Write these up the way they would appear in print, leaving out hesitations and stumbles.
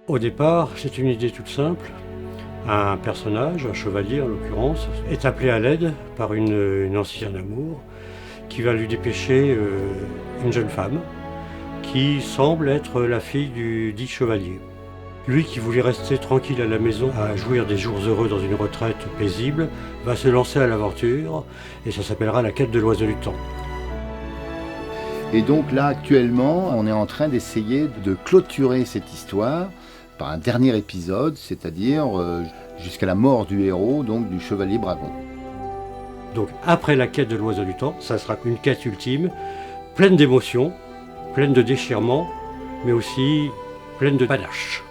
Au départ, c'est une idée toute simple. Un personnage, un chevalier en l'occurrence, est appelé à l'aide par une ancienne amour qui va lui dépêcher une jeune femme qui semble être la fille du dit chevalier. Lui qui voulait rester tranquille à la maison, à jouir des jours heureux dans une retraite paisible, va se lancer à l'aventure et ça s'appellera la quête de l'oiseau du temps. Et donc là, actuellement, on est en train d'essayer de clôturer cette histoire par un dernier épisode, c'est-à-dire jusqu'à la mort du héros, donc du chevalier Bragon. Donc après la quête de l'oiseau du temps, ça sera une quête ultime, pleine d'émotions, pleine de déchirements, mais aussi pleine de panache.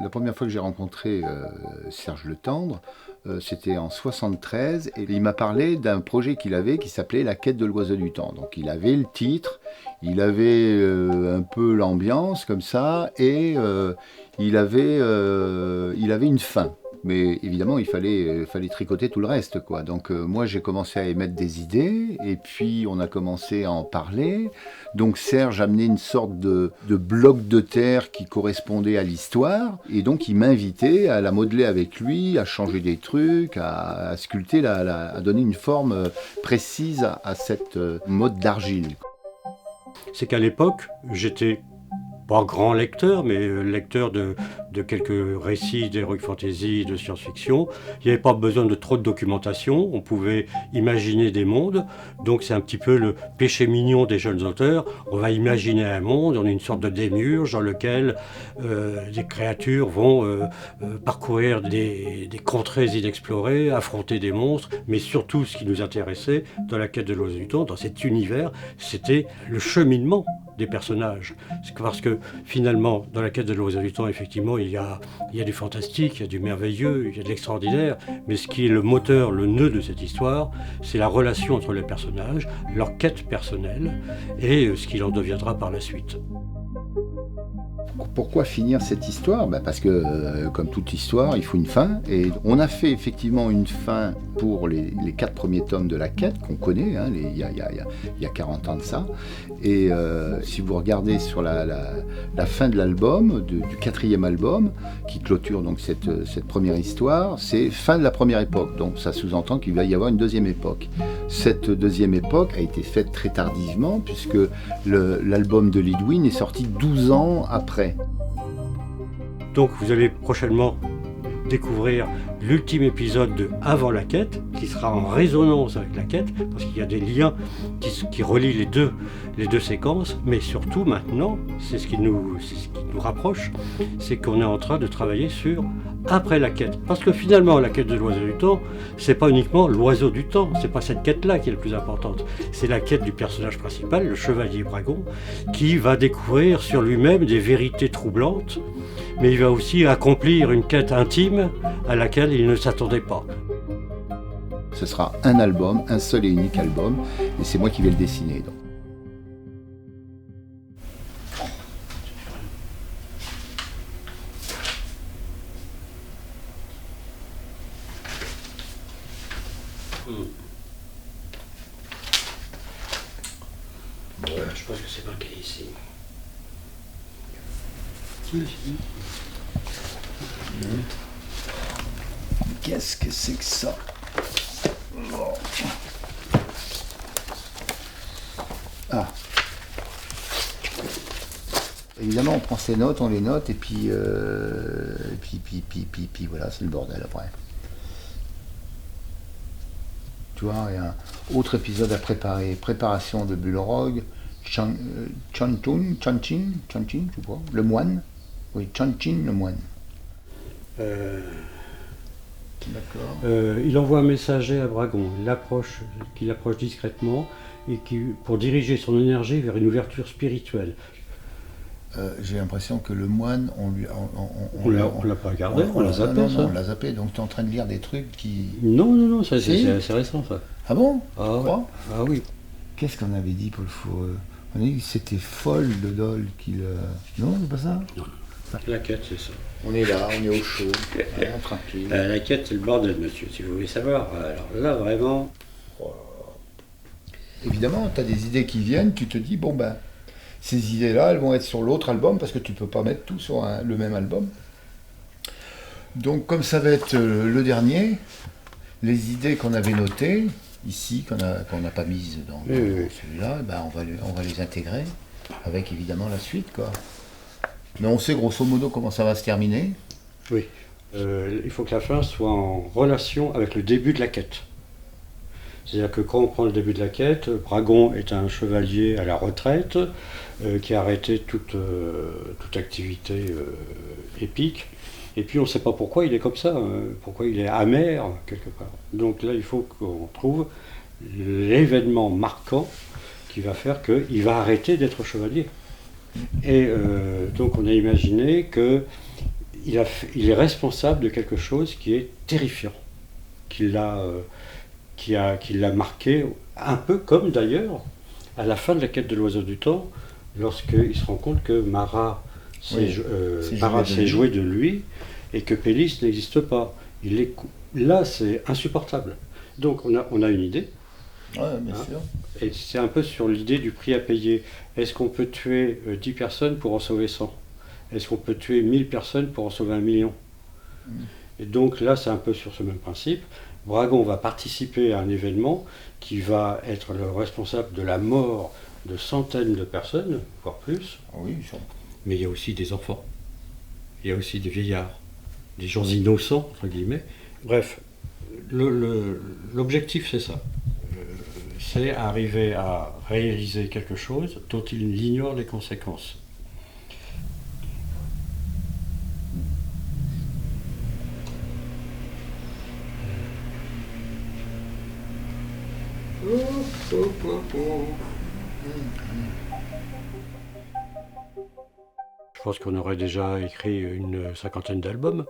La première fois que j'ai rencontré Serge Le Tendre, c'était en 73, et il m'a parlé d'un projet qu'il avait qui s'appelait La quête de l'oiseau du temps. Donc il avait le titre, il avait un peu l'ambiance comme ça, et il avait une fin. Mais évidemment, il fallait tricoter tout le reste, quoi. Donc moi, j'ai commencé à émettre des idées, et puis on a commencé à en parler. Donc Serge amenait une sorte de bloc de terre qui correspondait à l'histoire, et donc il m'invitait à la modeler avec lui, à changer des trucs, à sculpter, à donner une forme précise à cette mode d'argile. C'est qu'à l'époque, j'étais pas grand lecteur, mais lecteur de quelques récits d'heroic fantasy, de science-fiction. Il n'y avait pas besoin de trop de documentation, on pouvait imaginer des mondes, donc c'est un petit peu le péché mignon des jeunes auteurs. On va imaginer un monde, on est une sorte de démiurge dans lequel des créatures vont parcourir des contrées inexplorées, affronter des monstres, mais surtout ce qui nous intéressait dans la quête de l'oiseau du temps, dans cet univers, c'était le cheminement des personnages. Parce que finalement, dans la quête de l'oiseau du temps, effectivement, il y a du fantastique, il y a du merveilleux, il y a de l'extraordinaire, mais ce qui est le moteur, le nœud de cette histoire, c'est la relation entre les personnages, leur quête personnelle et ce qu'il en deviendra par la suite. Pourquoi finir cette histoire ? Parce que, comme toute histoire, il faut une fin. Et on a fait effectivement une fin pour les 4 premiers tomes de la quête, qu'on connaît, hein, il y a 40 ans de ça. Et si vous regardez sur la fin de l'album, du 4e album, qui clôture donc cette première histoire, c'est fin de la première époque. Donc ça sous-entend qu'il va y avoir une deuxième époque. Cette deuxième époque a été faite très tardivement, puisque l'album de Lidwin est sorti 12 ans après. Donc vous allez prochainement découvrir l'ultime épisode de Avant la quête, qui sera en résonance avec la quête, parce qu'il y a des liens qui relient les deux séquences, mais surtout maintenant, c'est ce qui nous rapproche, c'est qu'on est en train de travailler sur après la quête. Parce que finalement, la quête de l'oiseau du temps, c'est pas uniquement l'oiseau du temps, c'est pas cette quête-là qui est la plus importante, c'est la quête du personnage principal, le chevalier Bragon, qui va découvrir sur lui-même des vérités troublantes, mais il va aussi accomplir une quête intime à laquelle il ne s'attendait pas. Ce sera un album, un seul et unique album, et c'est moi qui vais le dessiner. Donc. Je pense que c'est marqué ici. Qu'est-ce que c'est que ça ? Oh. Ah. Évidemment, on prend ses notes, on les note, et puis voilà, c'est le bordel après. Tu vois, il y a un autre épisode à préparer, préparation de Bulrog, Chanchin, je sais pas, le moine. Oui, Chanchin, le moine. Euh, D'accord. il envoie un messager à Bragon, qu'il approche discrètement et pour diriger son énergie vers une ouverture spirituelle. J'ai l'impression que le moine, On l'a pas regardé, on l'a zappé, non, ça. on l'a zappé, donc tu es en train de lire des trucs qui... Non, ça, Si. c'est assez récent, ça. Ah bon? Ah, Tu ouais. crois? Ah oui. Qu'est-ce qu'on avait dit, Paul Foureux? On a dit que c'était folle de Dole qu'il... Non, c'est pas ça? La quête, c'est ça. On est là, on est au chaud, hein, tranquille. La quête, c'est le bordel, monsieur, si vous voulez savoir. Alors là, vraiment... Évidemment, tu as des idées qui viennent, tu te dis, bon ben, ces idées-là, elles vont être sur l'autre album, parce que tu peux pas mettre tout sur le même album. Donc comme ça va être le dernier, les idées qu'on avait notées, ici, qu'on n'a pas mises dans celui-là, ben, on va les intégrer, avec évidemment la suite, quoi. Mais on sait grosso modo comment ça va se terminer. Oui. Il faut que la fin soit en relation avec le début de la quête. C'est-à-dire que quand on prend le début de la quête, Bragon est un chevalier à la retraite qui a arrêté toute activité épique. Et puis on ne sait pas pourquoi il est comme ça, pourquoi il est amer quelque part. Donc là, il faut qu'on trouve l'événement marquant qui va faire qu'il va arrêter d'être chevalier. Et donc on a imaginé qu'il est responsable de quelque chose qui est terrifiant, qui l'a marqué, un peu comme d'ailleurs à la fin de la quête de l'oiseau du temps, lorsqu'il se rend compte que Marat s'est joué de lui et que Pélis n'existe pas. Là, c'est insupportable. Donc on a une idée. Ouais, bien sûr. Et c'est un peu sur l'idée du prix à payer. Est-ce qu'on peut tuer 10 personnes pour en sauver 100? Est-ce qu'on peut tuer 1000 personnes pour en sauver 1 million? Et donc là, c'est un peu sur ce même principe. Bragon va participer à un événement qui va être le responsable de la mort de centaines de personnes, voire plus. Oui, mais il y a aussi des enfants. Il y a aussi des vieillards, des gens innocents, entre guillemets. Bref, l'objectif, c'est ça. C'est arriver à réaliser quelque chose dont il ignore les conséquences. Je pense qu'on aurait déjà écrit une cinquantaine d'albums.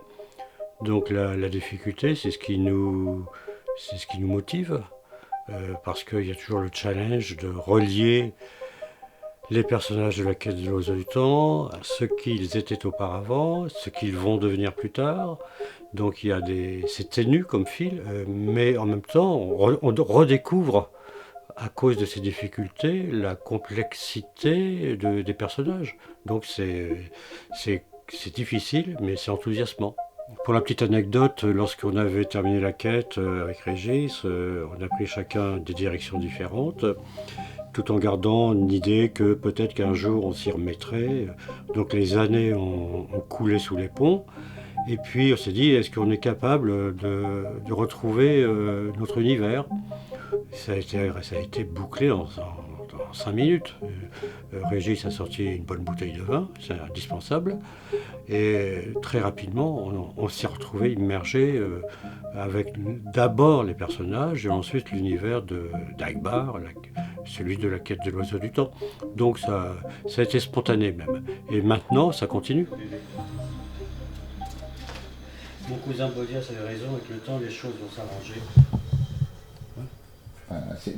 Donc la difficulté, c'est ce qui nous motive. Parce qu'il y a toujours le challenge de relier les personnages de la quête de l'oiseau du temps, ce qu'ils étaient auparavant, ce qu'ils vont devenir plus tard. Donc c'est ténu comme fil, mais en même temps, on redécouvre, à cause de ces difficultés, la complexité des personnages. Donc c'est difficile, mais c'est enthousiasmant. Pour la petite anecdote, lorsqu'on avait terminé la quête avec Régis, on a pris chacun des directions différentes, tout en gardant une idée que peut-être qu'un jour on s'y remettrait. Donc les années ont coulé sous les ponts, et puis on s'est dit, est-ce qu'on est capable de retrouver notre univers? Ça a été bouclé en 5 minutes. Régis a sorti une bonne bouteille de vin, c'est indispensable. Et très rapidement, on s'est retrouvé immergé avec d'abord les personnages et ensuite l'univers d'Agbar, celui de la quête de l'oiseau du temps. Donc ça a été spontané même. Et maintenant, ça continue. Mon cousin Bolias avait raison, avec le temps, les choses vont s'arranger.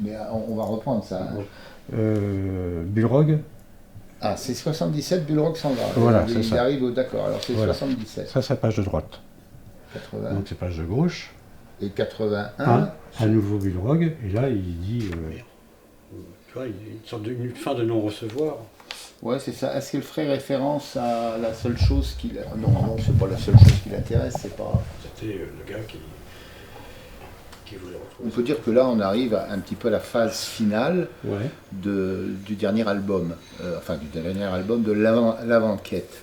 Mais on va reprendre ça. Hein. Bulrog. Ah, c'est 77, Bulrog s'en va. Voilà, il arrive d'accord, alors c'est voilà. 77. Ça, c'est page de droite. 80. Donc c'est page de gauche. Et 81. À nouveau Bulrog, et là il dit, tu vois, une sorte une fin de non-recevoir. Ouais, c'est ça. Est-ce qu'il ferait référence à la seule chose qui... Non, c'est pas la seule chose qui l'intéresse, c'est pas... C'était le gars qui voulait retrouver. On peut dire que là, on arrive un petit peu à la phase finale du dernier album. Enfin, du dernier album de l'avant-quête.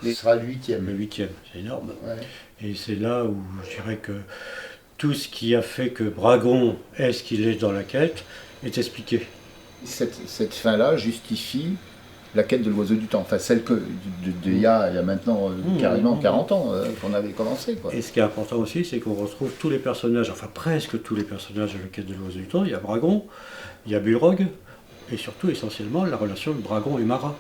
Ce sera le 8e. Le 8e, c'est énorme. Ouais. Et c'est là où je dirais que tout ce qui a fait que Bragon est ce qu'il est dans la quête est expliqué. Cette fin-là justifie la quête de l'oiseau du temps, enfin celle que il y a maintenant carrément 40 ans qu'on avait commencé, quoi. Et ce qui est important aussi, c'est qu'on retrouve tous les personnages, enfin presque tous les personnages de la quête de l'oiseau du temps. Il y a Bragon, il y a Bulrog, et surtout essentiellement la relation de Bragon et Mara.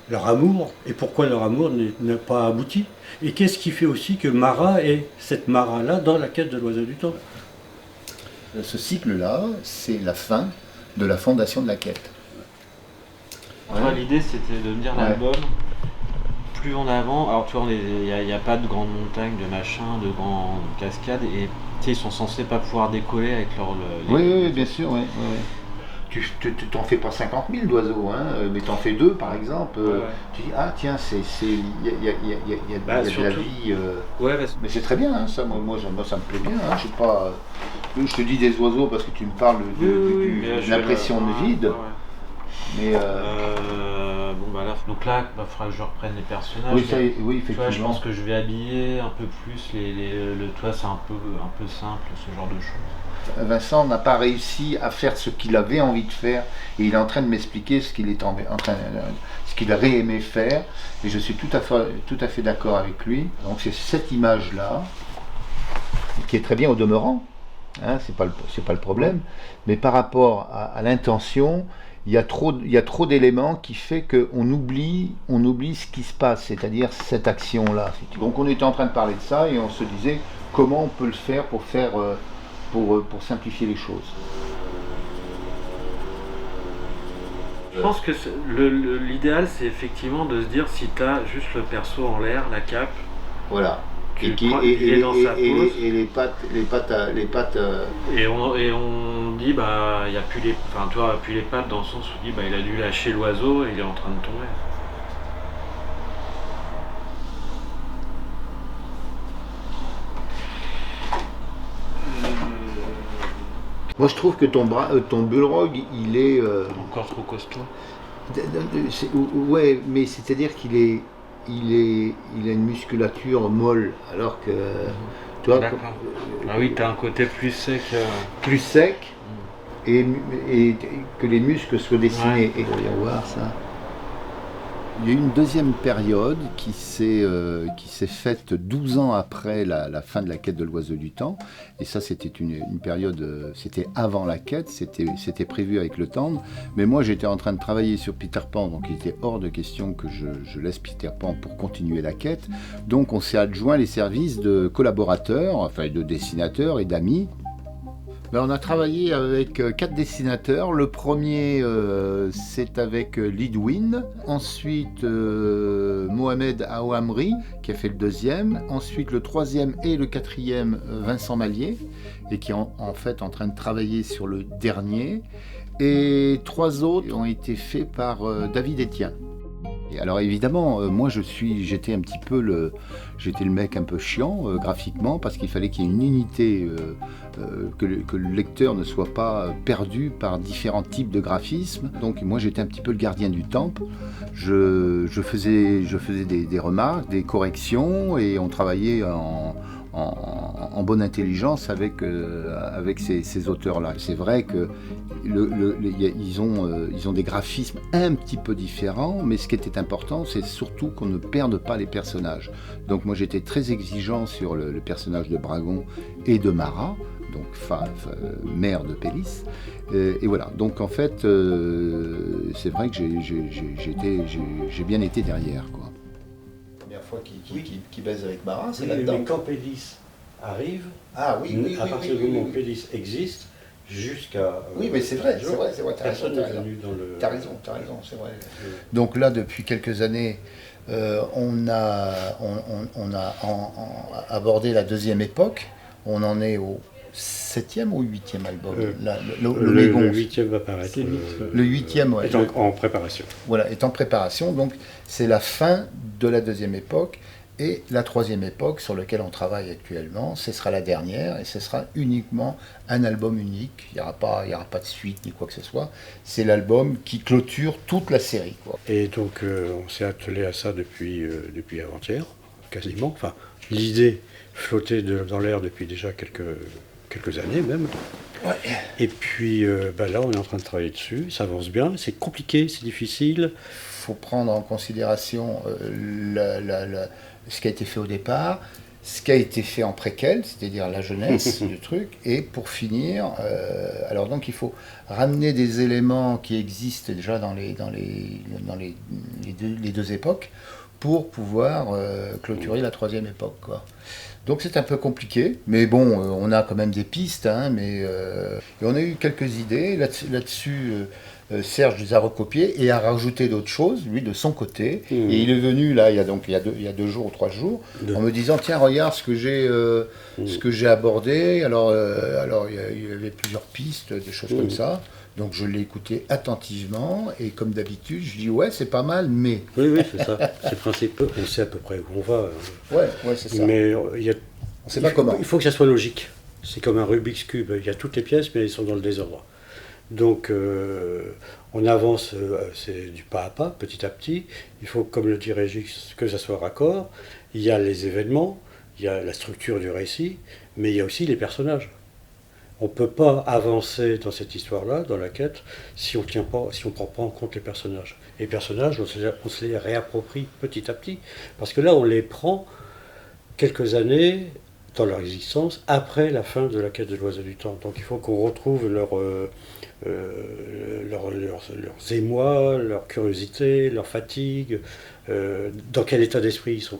Leur amour, et pourquoi leur amour n'a pas abouti. Et qu'est-ce qui fait aussi que Mara est cette Mara-là dans la quête de l'oiseau du temps. Ce cycle-là, c'est la fin de la fondation de la quête. Ouais. L'idée c'était de me dire l'album, plus on avance, alors tu vois, il n'y a pas de grandes montagnes, de machin, de grandes cascades, et ils sont censés pas pouvoir décoller avec leur... Oui, bien sûr, oui. Tu t'en fais pas 50 000 d'oiseaux, hein, mais t'en fais 2 par exemple. Tu dis, ah tiens, il y a de la vie. Mais c'est très bien, hein, ça, moi ça me plaît bien. Hein, je te dis des oiseaux parce que tu me parles de l'impression de vide. Mais bon bah là, donc là, il faudra que je reprenne les personnages. Oui, effectivement. Je pense que je vais habiller un peu plus toi, c'est un peu simple, ce genre de choses. Vincent n'a pas réussi à faire ce qu'il avait envie de faire et il est en train de m'expliquer ce qu'il aurait aimé faire et je suis tout à fait d'accord avec lui. Donc c'est cette image-là qui est très bien au demeurant, hein, c'est pas le problème, mais par rapport à l'intention, il y a trop d'éléments qui fait qu'on oublie ce qui se passe, c'est-à-dire cette action-là. Donc on était en train de parler de ça et on se disait comment on peut le faire pour simplifier les choses. Je pense que l'idéal c'est effectivement de se dire si tu as juste le perso en l'air, la cape. Voilà. Il est dans sa pose. Et les pattes. Et on dit bah il y a plus les. Enfin tu vois, plus les pattes dans le sens où on dit bah il a dû lâcher l'oiseau et il est en train de tomber. Moi je trouve que ton Bulrog, il est... Encore trop costaud. Ouais, mais c'est-à-dire qu'il a une musculature molle, alors que... Tu vois, ah oui, t'as un côté plus sec. Plus sec, et que les muscles soient dessinés. Ouais. Et on va voir ça. Il y a eu une deuxième période qui s'est faite 12 ans après la fin de la quête de l'oiseau du temps. Et ça, c'était une période, c'était avant la quête, c'était prévu avec le temps. Mais moi, j'étais en train de travailler sur Peter Pan, donc il était hors de question que je laisse Peter Pan pour continuer la quête. Donc on s'est adjoint les services de collaborateurs, enfin de dessinateurs et d'amis. On a travaillé avec 4 dessinateurs. Le premier, c'est avec Lidwin. Ensuite, Mohamed Aouamri, qui a fait le deuxième. Ensuite, le troisième et le quatrième, Vincent Mallier, et qui est en fait en train de travailler sur le dernier. Et 3 autres ont été faits par David Etienne. Et alors évidemment, moi j'étais le mec un peu chiant graphiquement parce qu'il fallait qu'il y ait une unité, que le lecteur ne soit pas perdu par différents types de graphismes. Donc moi j'étais un petit peu le gardien du temple. Je faisais des remarques, des corrections et on travaillait en bonne intelligence avec ces auteurs-là. C'est vrai que ils ont des graphismes un petit peu différents, mais ce qui était important, c'est surtout qu'on ne perde pas les personnages. Donc moi j'étais très exigeant sur le personnage de Bragon et de Mara, donc mère de Pélis. Et voilà, donc en fait, c'est vrai que j'ai bien été derrière, quoi. La première fois qu'il baise avec Mara, c'est là-dedans. Mais quand Pélis arrive, à partir du moment où Pélis existe, jusqu'à... oui, mais c'est vrai, personne n'est venu dans le... T'as raison, c'est vrai. Donc là, depuis quelques années, on a abordé la deuxième époque. On en est au 7e ou 8e album. Le 8e va paraître. Le 8e, ouais. Est en préparation. Voilà, est en préparation. Donc c'est la fin de la deuxième époque. Et la troisième époque sur laquelle on travaille actuellement, ce sera la dernière et ce sera uniquement un album unique. Il n'y aura pas de suite ni quoi que ce soit. C'est l'album qui clôture toute la série, quoi. Et donc on s'est attelé à ça depuis avant-hier, quasiment. Enfin, l'idée flottait dans l'air depuis déjà quelques quelques années même. Ouais. Et puis là, on est en train de travailler dessus, ça avance bien, c'est compliqué, c'est difficile. Il faut prendre en considération ce qui a été fait au départ, ce qui a été fait en préquel, c'est-à-dire la jeunesse du truc, et pour finir, alors donc il faut ramener des éléments qui existent déjà dans les deux époques pour pouvoir clôturer la troisième époque, quoi. Donc c'est un peu compliqué, mais bon, on a quand même des pistes, hein, et on a eu quelques idées là-dessus. Serge les a recopiés et a rajouté d'autres choses, lui, de son côté. Et il est venu, là, il y a 2 jours ou 3 jours, en me disant, tiens, regarde ce que j'ai abordé. Alors, il y avait plusieurs pistes, des choses comme ça. Donc, je l'ai écouté attentivement. Et comme d'habitude, je dis, ouais, c'est pas mal, mais... Oui, c'est ça. C'est le principe. On sait à peu près où on va. Ouais, c'est ça. Mais on sait pas comment. Il faut que ça soit logique. C'est comme un Rubik's Cube. Il y a toutes les pièces, mais elles sont dans le désordre. Donc on avance, c'est du pas à pas, petit à petit. Il faut, comme le dit Régis, que ça soit raccord. Il y a les événements, il y a la structure du récit, mais il y a aussi les personnages. On ne peut pas avancer dans cette histoire-là, dans la quête, si on ne prend pas en compte les personnages. Et les personnages, on se les réapproprie petit à petit. Parce que là, on les prend quelques années dans leur existence après la fin de la quête de l'Oiseau du Temps. Donc il faut qu'on retrouve leurs émois, leur curiosité, leur fatigue, dans quel état d'esprit ils sont.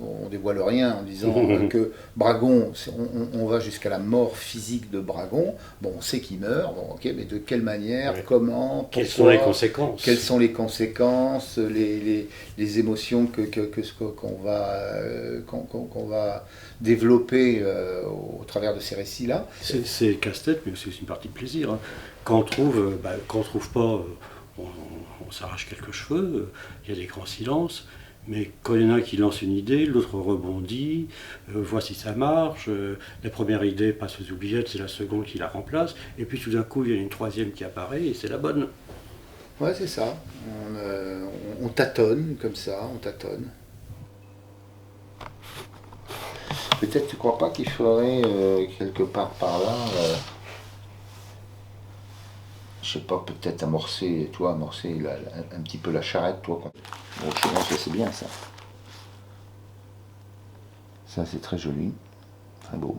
On dévoile rien en disant que Bragon, on va jusqu'à la mort physique de Bragon. Bon, on sait qu'il meurt, bon, ok, mais de quelle manière, comment, pourquoi, quelles sont les conséquences, les émotions qu'on va développer au travers de ces récits-là. C'est casse-tête, mais c'est aussi une partie de plaisir. Hein. Quand on trouve pas, on s'arrache quelques cheveux, il y a des grands silences. Mais quand il y en a un qui lance une idée, l'autre rebondit, voit si ça marche, la première idée passe aux oubliettes, c'est la seconde qui la remplace, et puis tout d'un coup il y a une troisième qui apparaît et c'est la bonne. Ouais, c'est ça. On tâtonne comme ça, on tâtonne. Peut-être tu crois pas qu'il faudrait quelque part par là, je sais pas, peut-être amorcer un petit peu la charrette, toi. Bon, je pense que c'est bien ça. Ça c'est très joli, très beau.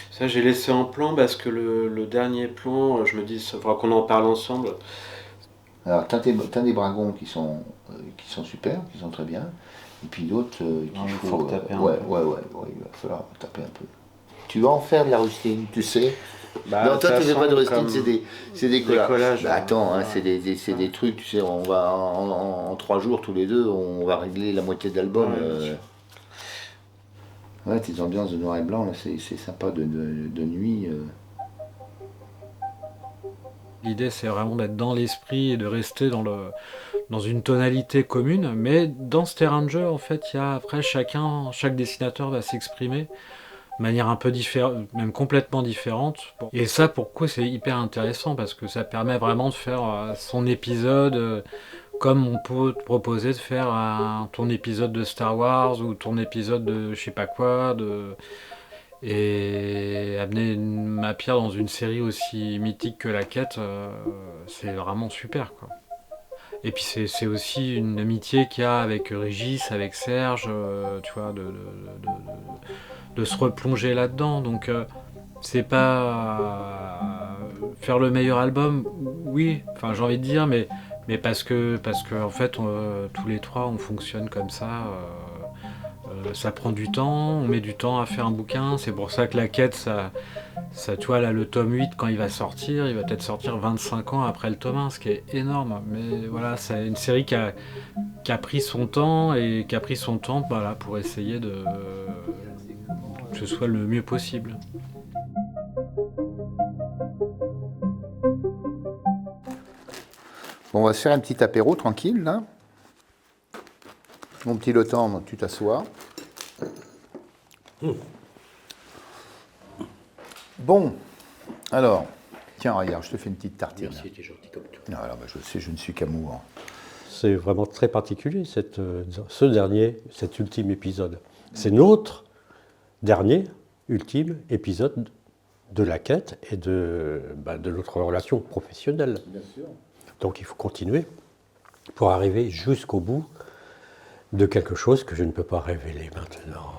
Ça j'ai laissé en plan parce que le dernier plan, je me dis, il faudra qu'on en parle ensemble. Alors t'as des dragons qui sont super, qui sont très bien, et puis d'autres qu'il faut taper un peu. Ouais, il va falloir taper un peu. Tu vas en faire de la rustine, tu sais. Non, toi tu fais pas de rustine, c'est des collages. Bah, attends, hein, c'est des trucs, tu sais, on va en 3 jours tous les deux, on va régler la moitié de l'album. Ouais, tes ambiances de noir et blanc, là, c'est sympa de nuit. L'idée, c'est vraiment d'être dans l'esprit et de rester dans une tonalité commune, mais dans ce terrain de jeu, en fait, après chaque dessinateur va s'exprimer de manière un peu différente, même complètement différente. Et ça, pourquoi c'est hyper intéressant, parce que ça permet vraiment de faire son épisode comme on peut te proposer de faire ton épisode de Star Wars ou ton épisode de je sais pas quoi, et amener ma pierre dans une série aussi mythique que la quête, c'est vraiment super, quoi. Et puis c'est aussi une amitié qu'il y a avec Régis, avec Serge, tu vois, de se replonger là-dedans. Donc c'est pas faire le meilleur album, oui, enfin j'ai envie de dire, mais parce que en fait tous les trois on fonctionne comme ça. Ça prend du temps, on met du temps à faire un bouquin, c'est pour ça que la quête, ça tu vois là, le tome 8 quand il va sortir, il va peut-être sortir 25 ans après le tome 1, ce qui est énorme, mais voilà, c'est une série qui a pris son temps, et qui a pris son temps voilà, pour essayer que ce soit le mieux possible. Bon, on va se faire un petit apéro tranquille là. Mon petit Lothar, tu t'assois. Bon, alors, tiens, regarde, je te fais une petite tartine. Merci, t'es gentil comme tout. Non, alors, je sais, je ne suis qu'amour. C'est vraiment très particulier, cet ultime épisode. C'est notre dernier, ultime épisode de la quête et de notre relation professionnelle. Bien sûr. Donc il faut continuer pour arriver jusqu'au bout de quelque chose que je ne peux pas révéler maintenant.